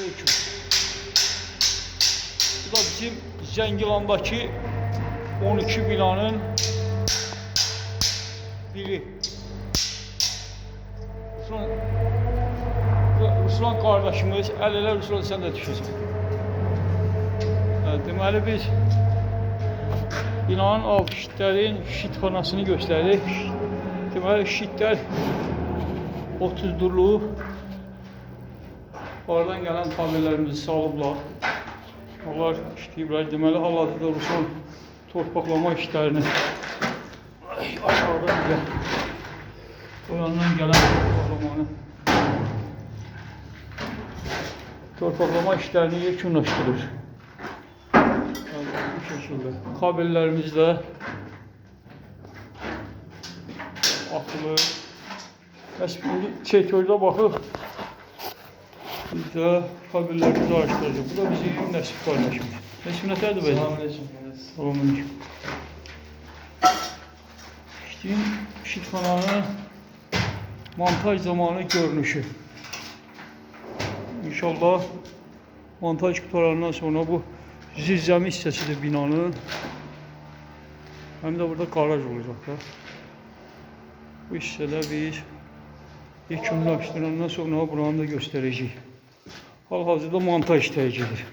Aleyküm. Bu da bizim Zəngilandakı 12 binanın biri. Ruslan kardeşimiz, el-ele Ruslan sen de düşürsən. Deməli biz binanın alt şitlərin şitxanasını göstəririk. Deməli şitlər 30 durlu. Oradan gələn tabellərimizi salıblar. Onlar işləyiblər. Deməli hal-hazırda Ruslan torpaqlama işlərini aşağıdan gəl. O yandan gələn torpaqlama işlərini yekunlaşdırır. Bu şəkildə. Kabellərimiz də atılır. Şimdi çekördə baxıb biz də kabellərimizi araşdıracaq. Bu da bizim Nəsib qardaşımız. Nəsib nətərdir bəzi? Salamünaleyküm. İşin şitxananın montaj zamanı görünüşü. İnşallah montaj qutarandan sonra bu zirzəmi hissəsidir binanın. Hem de burada garaj olacaq da. Bu hissədə biz yekunlaşdırandan sonra buranı da göstərəcəyik. Hal-hazırda montaj işləri gedir.